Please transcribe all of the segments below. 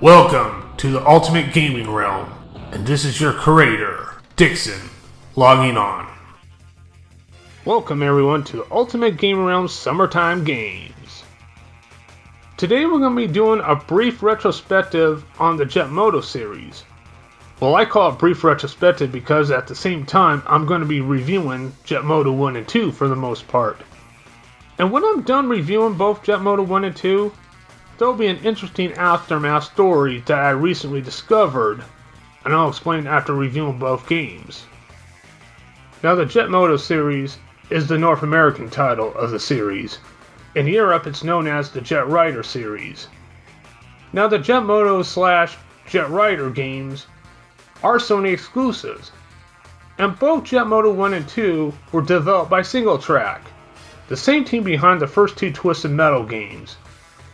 Welcome to the Ultimate Gaming Realm, and this is your curator, Dixon, logging on. Welcome everyone to the Ultimate Gaming Realm Summertime Games. Today we're going to be doing a brief retrospective on the Jet Moto Series. Well, I call it brief retrospective because at the same time I'm going to be reviewing Jet Moto 1 and 2 for the most part. And when I'm done reviewing both Jet Moto 1 and 2, there'll be an interesting aftermath story that I recently discovered, and I'll explain after reviewing both games. Now, the Jet Moto Series is the North American title of the series. In Europe, it's known as the Jet Rider Series. Now, the Jet Moto / Jet Rider games are Sony exclusives, and both Jet Moto 1 and 2 were developed by SingleTrac, the same team behind the first two Twisted Metal games,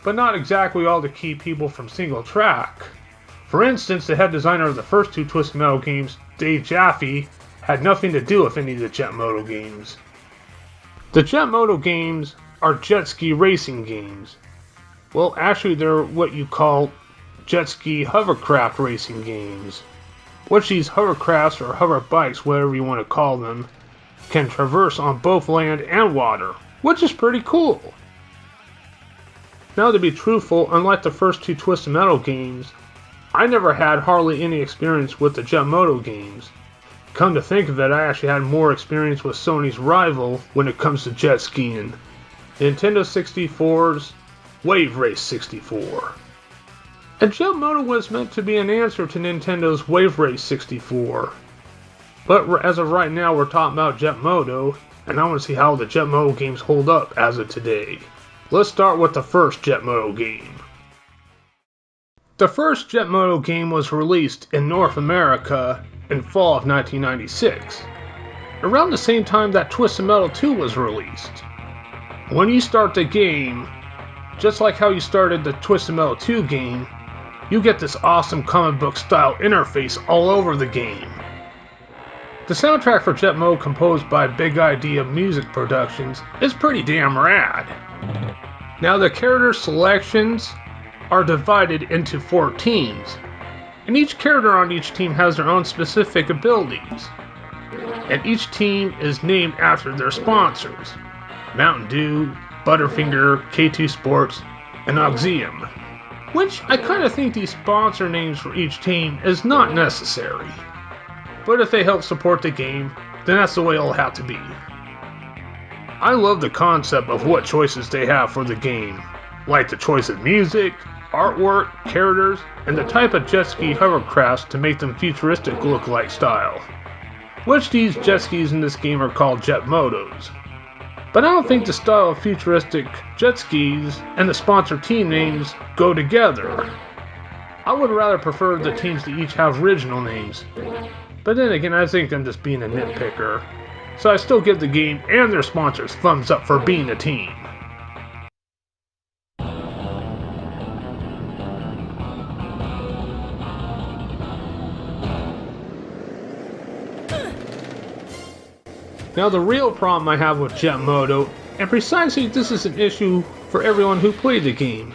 but not exactly all the key people from SingleTrac. For instance, the head designer of the first two Twisted Metal games, Dave Jaffe, had nothing to do with any of the Jet Moto games. The Jet Moto games are jet ski racing games. Well, actually they're what you call jet ski hovercraft racing games, which these hovercrafts or hover bikes, whatever you want to call them, can traverse on both land and water, which is pretty cool. Now, to be truthful, unlike the first two Twisted Metal games, I never had hardly any experience with the Jet Moto games. Come to think of it, I actually had more experience with Sony's rival when it comes to jet skiing, Nintendo 64's Wave Race 64. And Jet Moto was meant to be an answer to Nintendo's Wave Race 64. But as of right now, we're talking about Jet Moto, and I want to see how the Jet Moto games hold up as of today. Let's start with the first Jet Moto game. The first Jet Moto game was released in North America in fall of 1996, around the same time that Twisted Metal 2 was released. When you start the game, just like how you started the Twisted Metal 2 game, you get this awesome comic book style interface all over the game. The soundtrack for Jet Moto, composed by Big Idea Music Productions, is pretty damn rad. Now, the character selections are divided into 4 teams, and each character on each team has their own specific abilities, and each team is named after their sponsors: Mountain Dew, Butterfinger, K2 Sports, and Oxium, which I kind of think these sponsor names for each team is not necessary, but if they help support the game, then that's the way it'll have to be. I love the concept of what choices they have for the game, like the choice of music, artwork, characters, and the type of jet ski hovercrafts to make them futuristic look-like style, which these jet skis in this game are called Jet Motos. But I don't think the style of futuristic jet skis and the sponsor team names go together. I would rather prefer the teams to each have original names, but then again, I think I'm just being a nitpicker. So I still give the game and their sponsors thumbs up for being a team. Now, the real problem I have with Jet Moto, and precisely this is an issue for everyone who played the game,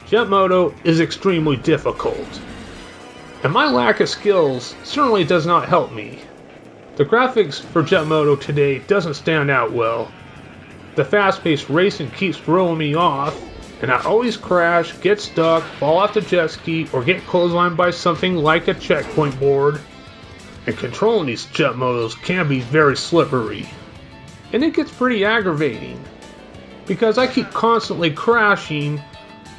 Jet Moto is extremely difficult. And my lack of skills certainly does not help me. The graphics for Jet Moto today doesn't stand out well. The fast-paced racing keeps throwing me off, and I always crash, get stuck, fall off the jet ski, or get clotheslined by something like a checkpoint board. And controlling these Jet Motos can be very slippery. And it gets pretty aggravating, because I keep constantly crashing,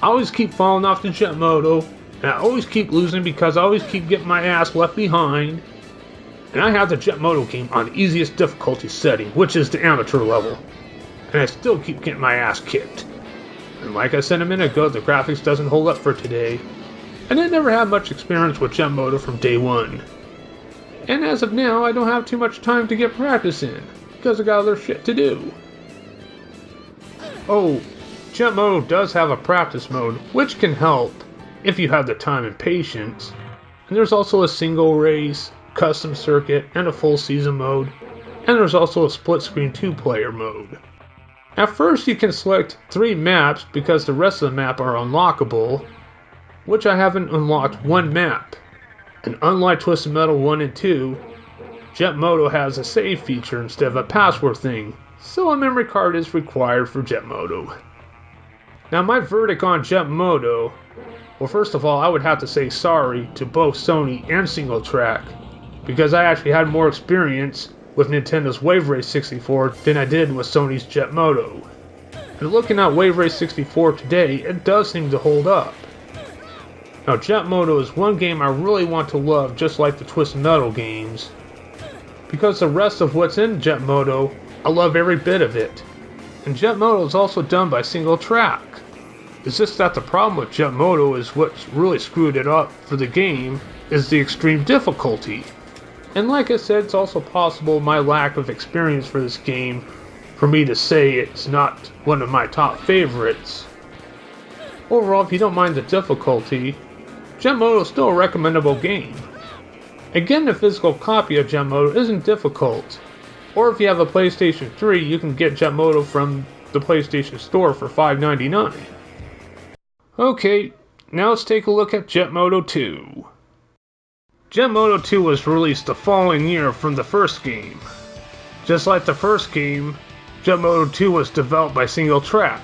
I always keep falling off the Jet Moto, and I always keep losing because I always keep getting my ass left behind. And I have the Jet Moto game on the easiest difficulty setting, which is the amateur level, and I still keep getting my ass kicked. And like I said a minute ago, the graphics doesn't hold up for today, and I never had much experience with Jet Moto from day one. And as of now, I don't have too much time to get practice in, because I got other shit to do. Oh, Jet Moto does have a practice mode, which can help if you have the time and patience, and there's also a single race, custom circuit, and a full season mode, and there's also a split screen 2-player mode. At first you can select 3 maps because the rest of the map are unlockable, which I haven't unlocked one map. And unlike Twisted Metal 1 and 2, Jet Moto has a save feature instead of a password thing, so a memory card is required for Jet Moto. Now my verdict on Jet Moto, well, first of all, I would have to say sorry to both Sony and SingleTrac, because I actually had more experience with Nintendo's Wave Race 64 than I did with Sony's Jet Moto. And looking at Wave Race 64 today, it does seem to hold up. Now Jet Moto is one game I really want to love, just like the Twisted Metal games, because the rest of what's in Jet Moto, I love every bit of it. And Jet Moto is also done by SingleTrac. It's just that the problem with Jet Moto is what's really screwed it up for the game is the extreme difficulty. And like I said, it's also possible my lack of experience for this game for me to say it's not one of my top favorites. Overall, if you don't mind the difficulty, Jet Moto is still a recommendable game. Again, the physical copy of Jet Moto isn't difficult, or if you have a PlayStation 3, you can get Jet Moto from the PlayStation Store for $5.99. Okay, now let's take a look at Jet Moto 2. Jet Moto 2 was released the following year from the first game. Just like the first game, Jet Moto 2 was developed by SingleTrac.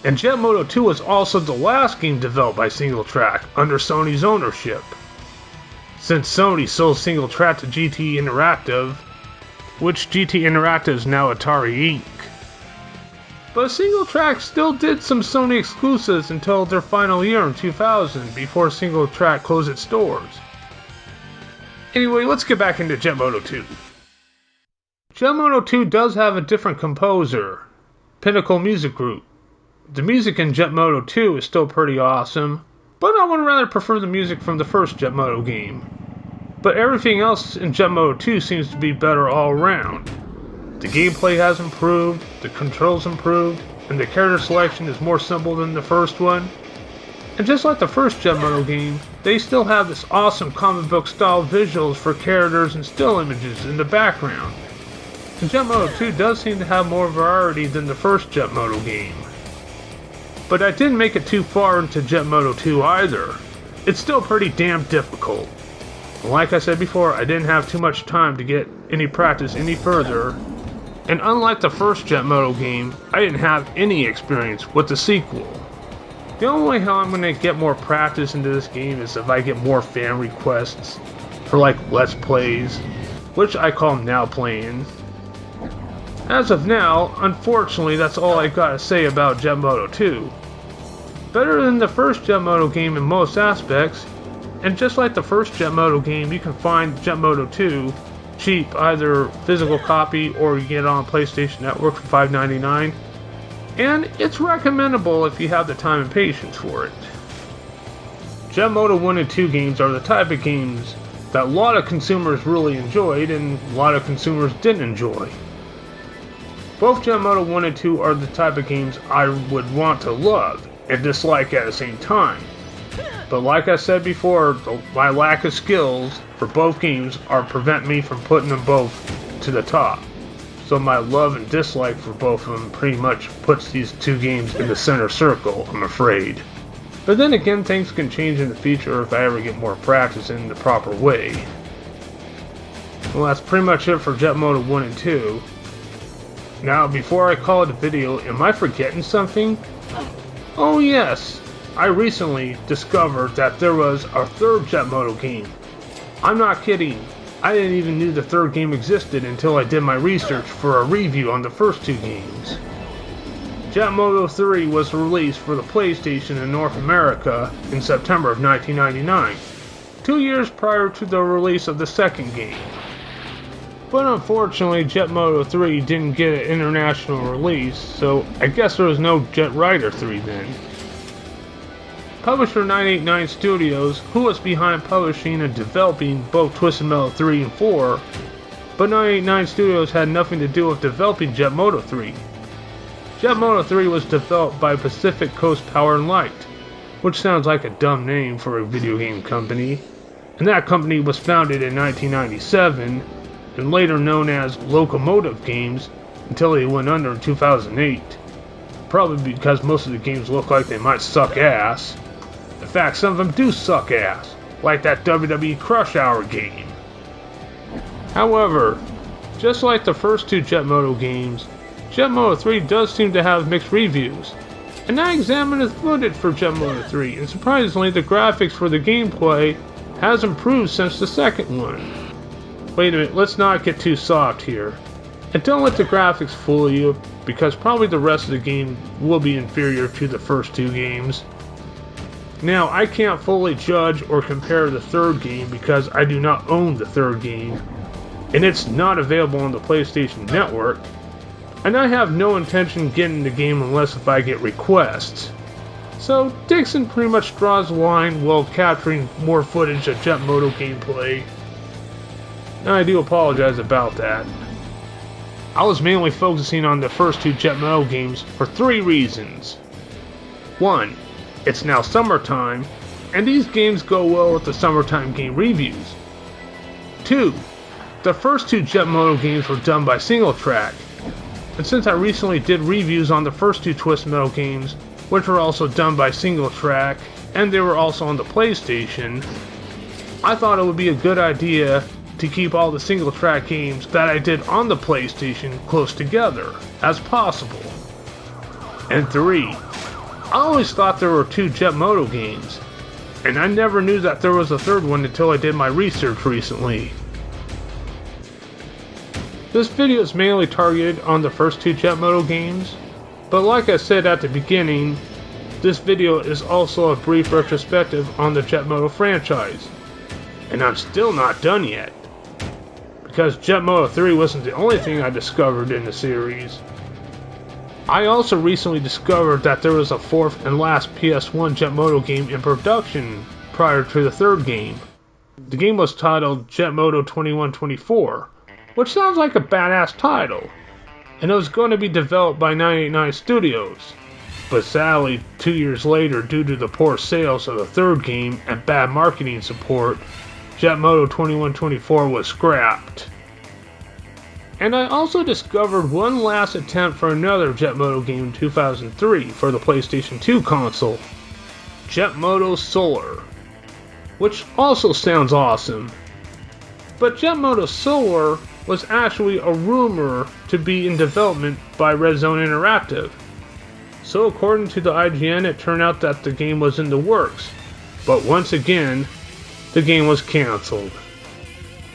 And Jet Moto 2 was also the last game developed by SingleTrac under Sony's ownership, since Sony sold SingleTrac to GT Interactive, which GT Interactive is now Atari Inc. But SingleTrac still did some Sony exclusives until their final year in 2000 before SingleTrac closed its doors. Anyway, let's get back into Jet Moto 2. Jet Moto 2 does have a different composer, Pinnacle Music Group. The music in Jet Moto 2 is still pretty awesome, but I would rather prefer the music from the first Jet Moto game. But everything else in Jet Moto 2 seems to be better all around. The gameplay has improved, the controls improved, and the character selection is more simple than the first one. And just like the first Jet Moto game, they still have this awesome comic book style visuals for characters and still images in the background. And Jet Moto 2 does seem to have more variety than the first Jet Moto game. But I didn't make it too far into Jet Moto 2 either. It's still pretty damn difficult. Like I said before, I didn't have too much time to get any practice any further. And unlike the first Jet Moto game, I didn't have any experience with the sequel. The only way how I'm going to get more practice into this game is if I get more fan requests for like Let's Plays, which I call Now Playing. As of now, unfortunately, that's all I gotta say about Jet Moto 2. Better than the first Jet Moto game in most aspects, and just like the first Jet Moto game, you can find Jet Moto 2 cheap, either physical copy or you get it on PlayStation Network for $5.99, and it's recommendable if you have the time and patience for it. Jet Moto 1 and 2 games are the type of games that a lot of consumers really enjoyed and a lot of consumers didn't enjoy. Both Jet Moto 1 and 2 are the type of games I would want to love and dislike at the same time. But like I said before, my lack of skills for both games are prevent me from putting them both to the top. So my love and dislike for both of them pretty much puts these two games in the center circle, I'm afraid. But then again, things can change in the future if I ever get more practice in the proper way. Well, that's pretty much it for Jet Moto 1 and 2. Now, before I call it a video, am I forgetting something? Oh yes, I recently discovered that there was a third Jet Moto game. I'm not kidding, I didn't even know the third game existed until I did my research for a review on the first two games. Jet Moto 3 was released for the PlayStation in North America in September of 1999, 2 years prior to the release of the second game. But unfortunately, Jet Moto 3 didn't get an international release, so I guess there was no Jet Rider 3 then. Publisher 989 Studios, who was behind publishing and developing both Twisted Metal 3 and 4, but 989 Studios had nothing to do with developing Jet Moto 3. Jet Moto 3 was developed by Pacific Coast Power and Light, which sounds like a dumb name for a video game company, and that company was founded in 1997, and later known as Locomotive Games, until they went under in 2008. Probably because most of the games look like they might suck ass. In fact, some of them do suck ass, like that WWE Crush Hour game. However, just like the first two Jet Moto games, Jet Moto 3 does seem to have mixed reviews. And I examined the footage for Jet Moto 3, and surprisingly the graphics for the gameplay has improved since the second one. Wait a minute, let's not get too soft here. And don't let the graphics fool you, because probably the rest of the game will be inferior to the first two games. Now, I can't fully judge or compare the third game because I do not own the third game, and it's not available on the PlayStation Network, and I have no intention of getting the game unless if I get requests. So, Dixon pretty much draws the line while capturing more footage of Jet Moto gameplay. And I do apologize about that. I was mainly focusing on the first two Jet Moto games for three reasons. 1. It's now summertime, and these games go well with the summertime game reviews. 2. The first two Jet Moto games were done by SingleTrac, and since I recently did reviews on the first two Twisted Metal games, which were also done by SingleTrac, and they were also on the PlayStation, I thought it would be a good idea to keep all the SingleTrac games that I did on the PlayStation close together as possible. And 3. I always thought there were two Jet Moto games, and I never knew that there was a third one until I did my research recently. This video is mainly targeted on the first two Jet Moto games, but like I said at the beginning, this video is also a brief retrospective on the Jet Moto franchise, and I'm still not done yet, because Jet Moto 3 wasn't the only thing I discovered in the series. I also recently discovered that there was a fourth and last PS1 Jet Moto game in production prior to the third game. The game was titled Jet Moto 2124, which sounds like a badass title, and it was going to be developed by 989 Studios, but sadly 2 years later, due to the poor sales of the third game and bad marketing support, Jet Moto 2124 was scrapped. And I also discovered one last attempt for another Jet Moto game in 2003 for the PlayStation 2 console, Jet Moto Solar, which also sounds awesome. But Jet Moto Solar was actually a rumor to be in development by Red Zone Interactive. So according to the IGN, it turned out that the game was in the works, but once again, the game was cancelled.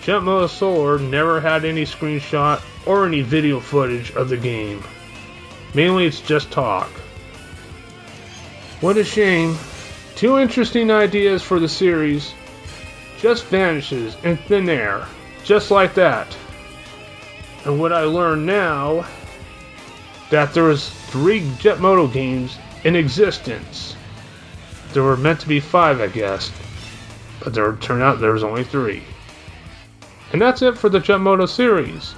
Jet Moto Solar never had any screenshot or any video footage of the game. Mainly it's just talk. What a shame. Two interesting ideas for the series just vanishes in thin air, just like that. And what I learned now, that there was 3 Jet Moto games in existence. There were meant to be 5, I guess, but there turned out there was only 3. And that's it for the Jet Moto series.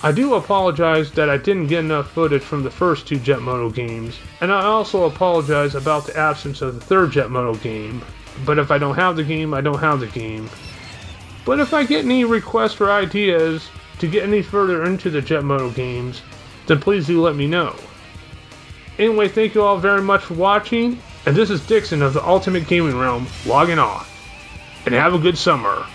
I do apologize that I didn't get enough footage from the first 2 Jet Moto games, and I also apologize about the absence of the third Jet Moto game. But if I don't have the game, I don't have the game. But if I get any requests or ideas to get any further into the Jet Moto games, then please do let me know. Anyway, thank you all very much for watching, and this is Dixon of the Ultimate Gaming Realm logging off. And have a good summer.